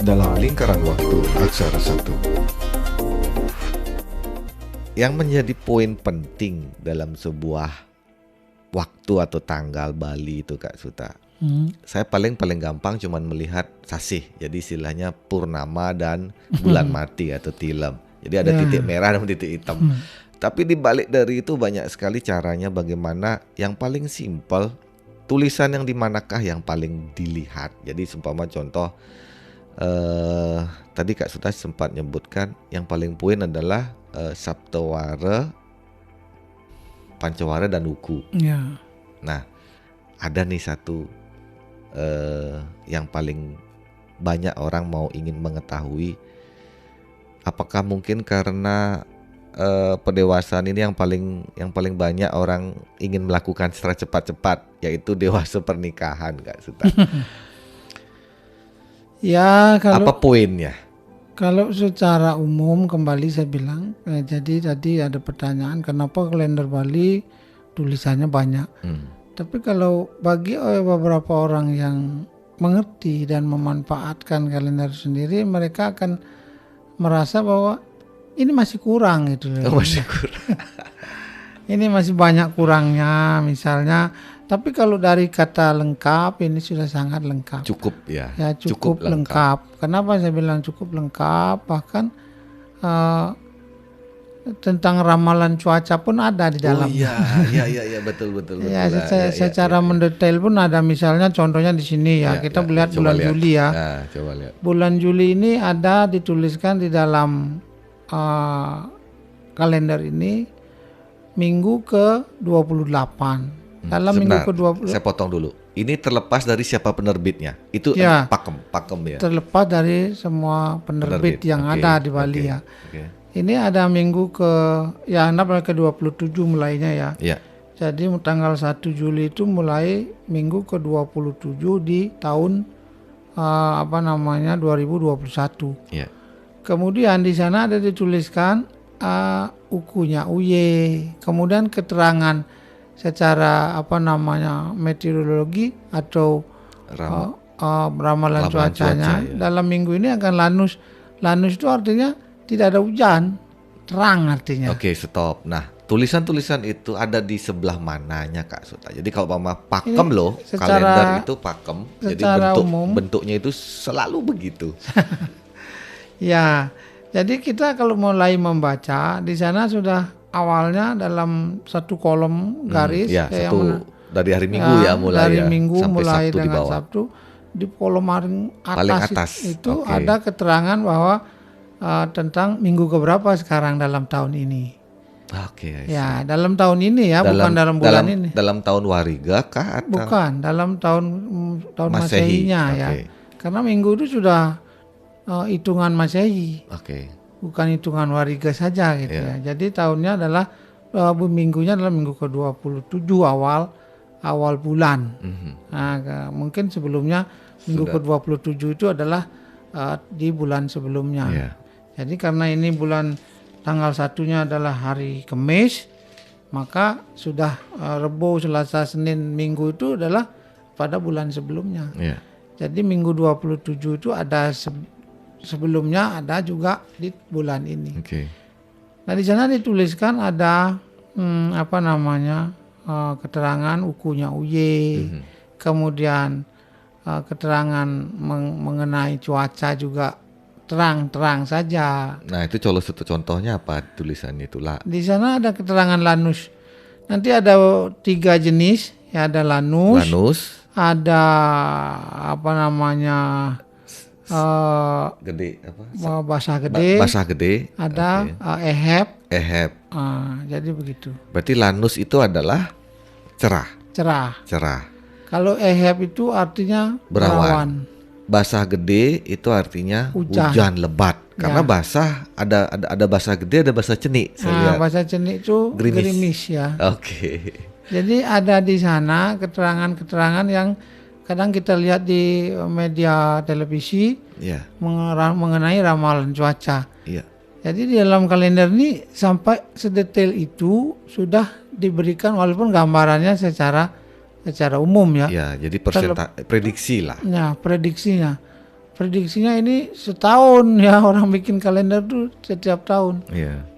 dalam lingkaran waktu aksara satu. Yang menjadi poin penting dalam sebuah waktu atau tanggal Bali itu Kak Suta. Saya paling gampang cuman melihat sasih. Jadi istilahnya purnama dan bulan mati atau tilam. Jadi ada titik merah dan titik hitam. Tapi di balik dari itu banyak sekali caranya bagaimana yang paling simpel, tulisan yang dimanakah yang paling dilihat. Jadi seumpama contoh tadi Kak Suta sempat nyebutkan yang paling poin adalah Saptawara, Pancawara dan Uku. Ya. Nah, ada nih satu yang paling banyak orang mau ingin mengetahui, apakah mungkin karena pendewasaan ini yang paling banyak orang ingin melakukan secara cepat-cepat, yaitu dewasa pernikahan Kak Suta. Ya, Apa poinnya? Kalau secara umum kembali saya bilang, jadi tadi ada pertanyaan kenapa kalender Bali tulisannya banyak. Tapi kalau bagi beberapa orang yang mengerti dan memanfaatkan kalender sendiri, mereka akan merasa bahwa ini masih kurang gitu loh. Masih kurang. Ini masih banyak kurangnya misalnya. Tapi kalau dari kata lengkap ini sudah sangat lengkap. Cukup ya. Ya cukup lengkap. Kenapa saya bilang cukup lengkap? Bahkan tentang ramalan cuaca pun ada di dalam. Oh iya, betul. Ya, secara mendetail pun ada, misalnya contohnya di sini ya. Kita lihat bulan Juli ya. Nah, coba lihat. Bulan Juli ini ada dituliskan di dalam kalender ini minggu ke-28. Dalam minggu ke-20. Saya potong dulu. Ini terlepas dari siapa penerbitnya. Itu ya, pakem ya. Terlepas dari semua penerbit yang ada di Bali ya. Ini ada minggu ke-27 mulainya ya. Ya. Jadi tanggal 1 Juli itu mulai minggu ke-27 di tahun 2021. Ya. Kemudian di sana ada dituliskan ukunya Uye. Kemudian keterangan secara meteorologi atau ramalan cuacanya ya. Dalam minggu ini akan lanus. Lanus itu artinya tidak ada hujan, terang artinya. Oke, stop. Nah, tulisan-tulisan itu ada di sebelah mananya Kak Suta. Jadi kalau pakem loh, kalender itu pakem. Jadi bentuknya itu selalu begitu. Ya, jadi kita kalau mulai membaca di sana sudah awalnya dalam satu kolom garis dari hari Minggu mulai dari Minggu sampai mulai Sabtu dengan di bawah. Sabtu di kolom paling atas itu ada keterangan bahwa tentang minggu keberapa sekarang dalam tahun ini. Ya, dalam tahun ini ya, bukan dalam bulan ini. Dalam tahun Wariga kah atau? Bukan, dalam tahun Masehinya ya. Karena minggu itu sudah hitungan Masehi. Bukan hitungan Wariga saja gitu ya. Jadi tahunnya adalah minggunya adalah minggu ke-27 awal bulan. Nah, mungkin sebelumnya minggu ke-27 itu adalah di bulan sebelumnya. Jadi karena ini bulan tanggal 1-nya adalah hari Kamis, maka sudah Rebo, Selasa, Senin, Minggu itu adalah pada bulan sebelumnya. Jadi minggu 27 itu ada sebelumnya, ada juga di bulan ini. Nah, di sana dituliskan ada keterangan ukunya Uye, kemudian keterangan mengenai cuaca juga terang saja. Nah, itu satu contohnya apa tulisannya itu lah? Di sana ada keterangan lanus. Nanti ada 3 jenis, ya, ada lanus. Ada gede basah gede, ada eheb. Jadi begitu. Berarti lanus itu adalah cerah. Kalau eheb itu artinya berawan. Basah gede itu artinya hujan lebat. Karena basah ada basah gede, ada basah cenik. Basah cenik itu gerimis ya. Jadi ada di sana keterangan yang kadang kita lihat di media televisi mengenai ramalan cuaca. Jadi di dalam kalender ini sampai sedetail itu sudah diberikan, walaupun gambarannya secara umum ya. Ya, jadi prediksi lah. Ya, prediksinya. prediksinya ini setahun ya, orang bikin kalender tuh setiap tahun.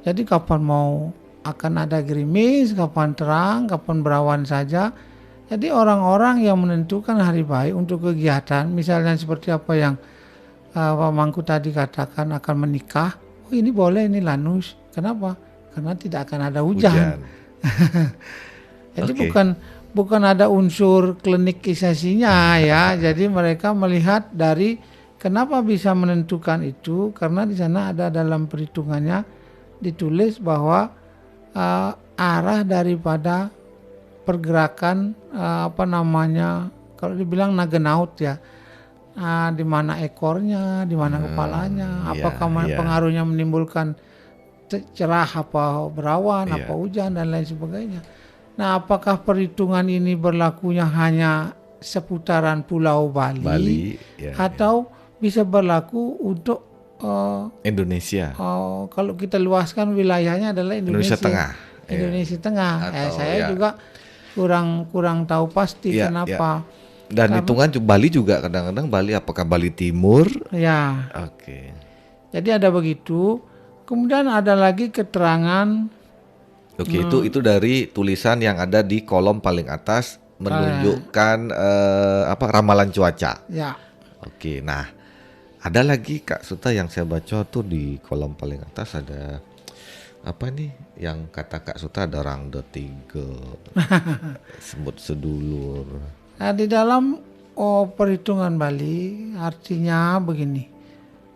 Jadi kapan mau akan ada gerimis, kapan terang, kapan berawan saja. Jadi orang-orang yang menentukan hari baik untuk kegiatan, misalnya seperti apa yang Pak Mangku tadi katakan akan menikah, oh ini boleh, ini lanus. Kenapa? Karena tidak akan ada hujan. Jadi bukan ada unsur klinikisasinya ya. Jadi mereka melihat dari kenapa bisa menentukan itu, karena di sana ada dalam perhitungannya ditulis bahwa arah daripada pergerakan kalau dibilang nagenaut ya, di mana ekornya, di mana kepalanya, apakah pengaruhnya menimbulkan cerah apa berawan, apa hujan dan lain sebagainya. Nah, apakah perhitungan ini berlakunya hanya seputaran Pulau Bali atau bisa berlaku untuk Indonesia? Kalau kita luaskan wilayahnya adalah Indonesia Tengah. Indonesia Tengah. Saya juga kurang tahu pasti kenapa. Dan hitungan Bali juga kadang-kadang Bali, apakah Bali Timur? Ya. Jadi ada begitu. Kemudian ada lagi keterangan. Itu dari tulisan yang ada di kolom paling atas menunjukkan ramalan cuaca. Ya. Nah ada lagi Kak Suta yang saya baca tuh di kolom paling atas ada apa nih yang kata Kak Suta ada rangda 3, semut sedulur. Nah, di dalam perhitungan Bali artinya begini,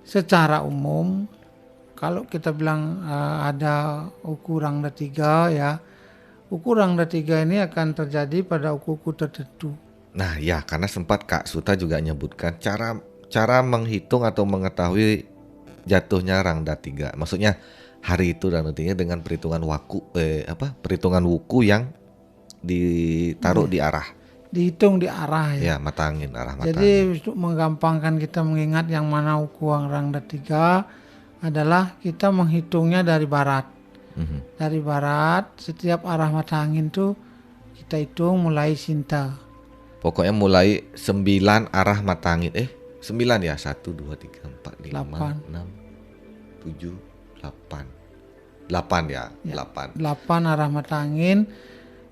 secara umum kalau kita bilang ada uku rangda 3 ya, uku rangda 3 ini akan terjadi pada uku-uku tertentu. Nah ya, karena sempat Kak Suta juga nyebutkan cara menghitung atau mengetahui jatuhnya rangda 3. Maksudnya hari itu rangda 3 dengan perhitungan perhitungan wuku yang ditaruh di arah. Dihitung di arah ya. Ya, mata angin, arah mata Jadi angin. untuk menggampangkan kita mengingat yang mana uku rangda 3 adalah kita menghitungnya dari barat. Dari barat, setiap arah mata angin tuh kita hitung mulai Sinta. Pokoknya mulai 9 arah mata angin. 9 ya, 1, 2, 3, 4, 5, 6, 7, 8 ya, 8 arah mata angin.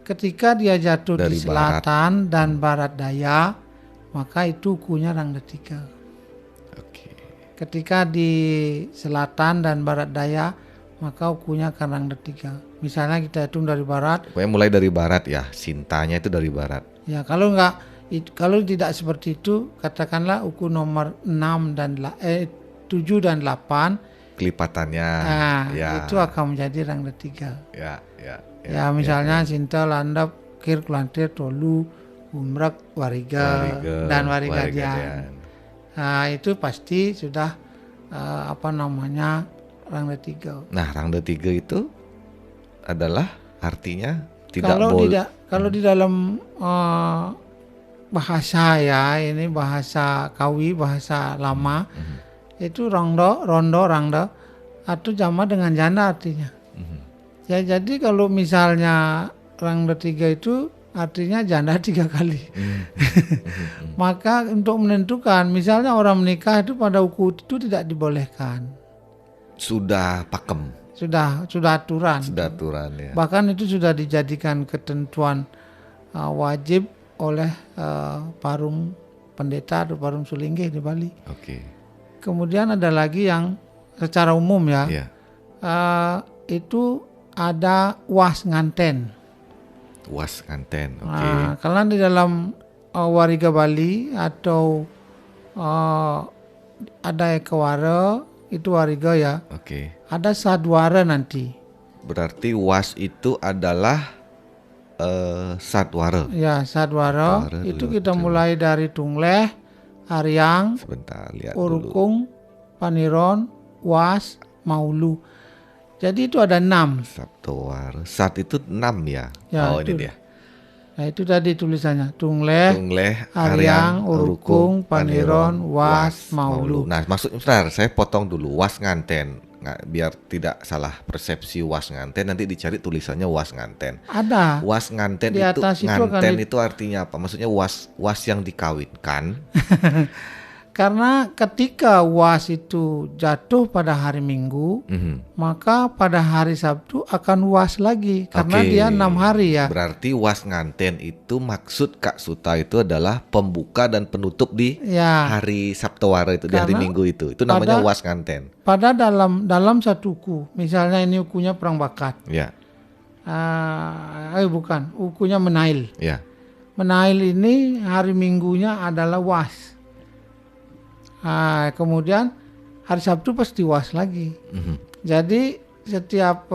Ketika dia jatuh dari di selatan dan barat daya, maka itu ukunya rangda 3. Ketika di selatan dan barat daya, maka ukunya akan rangda 3. Misalnya kita hitung dari barat. Pokoknya mulai dari barat ya, Sintanya itu dari barat. Ya, kalau tidak seperti itu, katakanlah uku nomor 7 dan 8 kelipatannya. Itu akan menjadi rangda 3. Ya, misalnya Sinta landap kir kelantir tolu umrak wariga dan warigadian. Nah, itu pasti sudah rangda 3. Nah, rangda 3 itu adalah artinya tidak boleh. Kalau di dalam bahasa ya, ini bahasa Kawi, bahasa lama, itu rondo, rangda atau jama dengan janda artinya. Ya, jadi kalau misalnya rangda 3 itu artinya janda 3 kali. Maka untuk menentukan, misalnya orang menikah itu pada uku itu tidak dibolehkan. Sudah pakem. Sudah aturan. Ya. Bahkan itu sudah dijadikan ketentuan wajib oleh parum pendeta atau parum sulinggih di Bali. Kemudian ada lagi yang secara umum ya. Itu ada was nganten. Nah, kalau di dalam wariga Bali atau ada ekawara itu wariga ya. Ada sadwara nanti. Berarti was itu adalah sadwara. Ya, sadwara itu kita mulai dari Tungleh, Aryang, Urukung, Paniron, Was, Maulu. Jadi itu ada 6. Sadwara. Sat itu 6 ya. Ini dia. Nah, itu tadi tulisannya Tungleh, Aryang, Urukung, Paniron, Was, Maulu. Nah, maksudnya saya potong dulu. Was nganten. Biar tidak salah persepsi was nganten, nanti dicari tulisannya was nganten. Ada. Was nganten di atas itu nganten itu artinya apa? Maksudnya was yang dikawinkan Karena ketika UAS itu jatuh pada hari Minggu, maka pada hari Sabtu akan UAS lagi karena dia 6 hari ya. Berarti UAS nganten itu maksud Kak Suta itu adalah pembuka dan penutup di hari Sabtu Wara itu, di hari Minggu itu. Itu namanya UAS nganten. Pada dalam satu uku, misalnya ini ukunya perang bakat. Ya. Bukan, ukunya menail. Ya. Menail ini hari Minggunya adalah UAS. Kemudian hari Sabtu pasti UAS lagi. Jadi setiap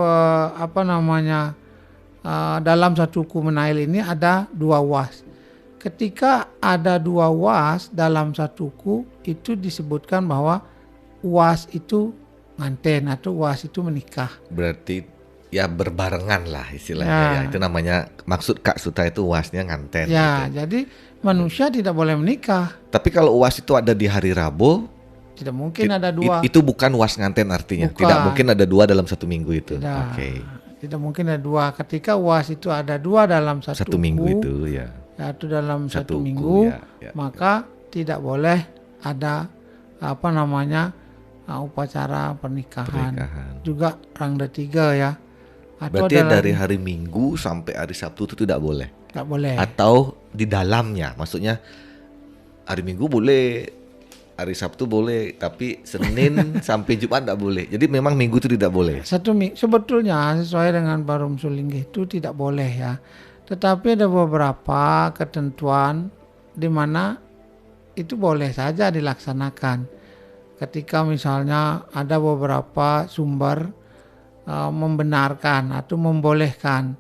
dalam satu uku menail ini ada 2 UAS. Ketika ada 2 UAS dalam satu uku, itu disebutkan bahwa UAS itu nganten atau UAS itu menikah. Berarti ya berbarengan lah istilahnya ya. Itu namanya, maksud Kak Suta itu UASnya nganten. Ya, gitu. Jadi manusia tidak boleh menikah. Tapi kalau UAS itu ada di hari Rabu, tidak mungkin ada 2. Itu bukan UAS nganten artinya. Bukan. Tidak mungkin ada 2 dalam satu minggu itu. Tidak mungkin ada 2. Ketika UAS itu ada 2 dalam satu minggu itu ya. Atau dalam satu minggu, maka tidak boleh ada upacara pernikahan. Juga rangda 3 ya. Atau berarti dari hari Minggu sampai hari Sabtu itu tidak boleh. Tidak boleh. Atau di dalamnya, maksudnya hari Minggu boleh, hari Sabtu boleh, tapi Senin sampai Jumat tidak boleh. Jadi memang Minggu itu tidak boleh. Sebetulnya sesuai dengan Barum Sulinggih itu tidak boleh ya. Tetapi ada beberapa ketentuan di mana itu boleh saja dilaksanakan. Ketika misalnya ada beberapa sumber membenarkan atau membolehkan.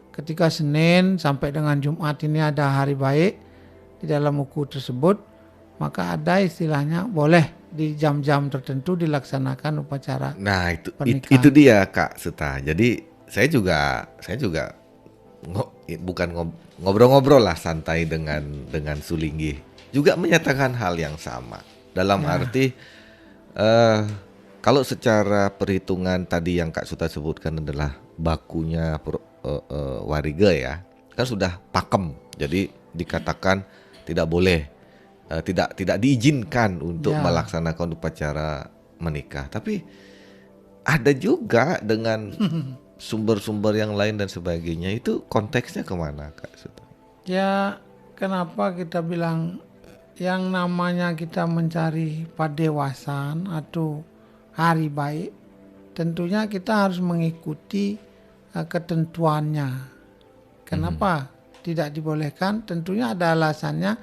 Ketika Senin sampai dengan Jumat ini ada hari baik di dalam uku tersebut, maka ada istilahnya boleh di jam-jam tertentu dilaksanakan upacara. Nah, itu dia Kak Suta. Jadi saya juga bukan ngobrol-ngobrol lah santai dengan Sulinggih. Juga menyatakan hal yang sama. Dalam arti kalau secara perhitungan tadi yang Kak Suta sebutkan adalah bakunya wariga ya, kan sudah pakem, jadi dikatakan tidak boleh, tidak diizinkan untuk melaksanakan upacara menikah. Tapi ada juga dengan sumber-sumber yang lain dan sebagainya. Itu konteksnya kemana Kak Suta? Ya, kenapa kita bilang yang namanya kita mencari padewasan atau hari baik, tentunya kita harus mengikuti ketentuannya. Kenapa tidak dibolehkan? Tentunya ada alasannya.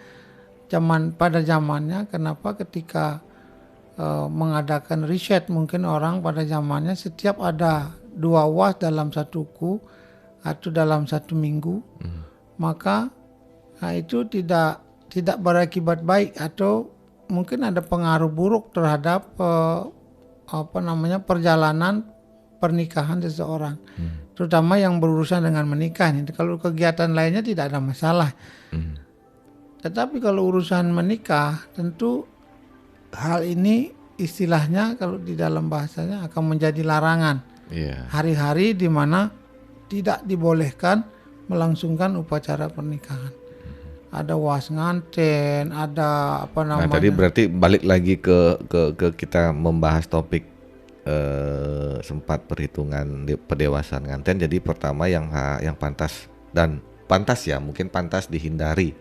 Pada zamannya, kenapa ketika mengadakan riset, mungkin orang pada zamannya setiap ada 2 UAS dalam satu uku atau dalam satu minggu, maka itu tidak berakibat baik atau mungkin ada pengaruh buruk terhadap perjalanan pernikahan seseorang, terutama yang berurusan dengan menikah. Kalau kegiatan lainnya tidak ada masalah, tetapi kalau urusan menikah, tentu hal ini istilahnya kalau di dalam bahasanya akan menjadi larangan. Hari-hari di mana tidak dibolehkan melangsungkan upacara pernikahan. Ada UAS nganten, ada Nah, tadi berarti balik lagi ke kita membahas topik sempat perhitungan pendewasaan nganten. Jadi pertama yang pantas ya, mungkin pantas dihindari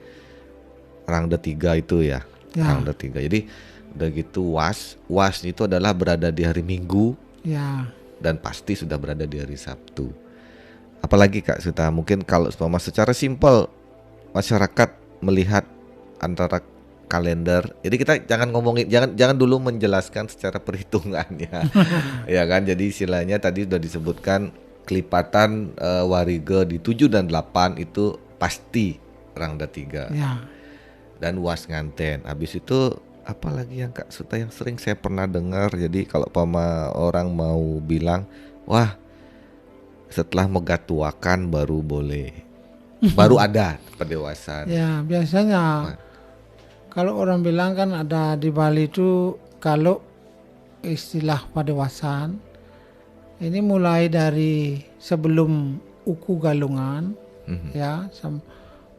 rangda 3 itu ya. Rangda 3. Jadi udah gitu UAS itu adalah berada di hari Minggu. Dan pasti sudah berada di hari Sabtu. Apalagi Kak Suta, mungkin kalau secara simpel masyarakat melihat antara kalender. Jadi kita jangan ngomongin, jangan dulu menjelaskan secara perhitungannya. Ya kan, jadi istilahnya tadi sudah disebutkan kelipatan wariga di 7 dan 8 itu pasti rangda 3. Dan UAS nganten. Habis itu apalagi yang Kak Suta yang sering saya pernah dengar, jadi kalau orang mau bilang, wah setelah megatuakan baru boleh. Baru ada pendewasaan. Ya, biasanya kalau orang bilang kan ada di Bali itu, kalau istilah pendewasaan ini mulai dari sebelum uku galungan, ya,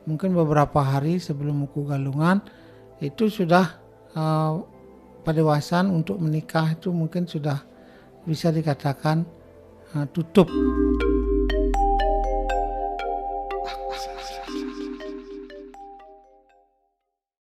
mungkin beberapa hari sebelum uku galungan itu sudah pendewasaan untuk menikah itu mungkin sudah bisa dikatakan tutup.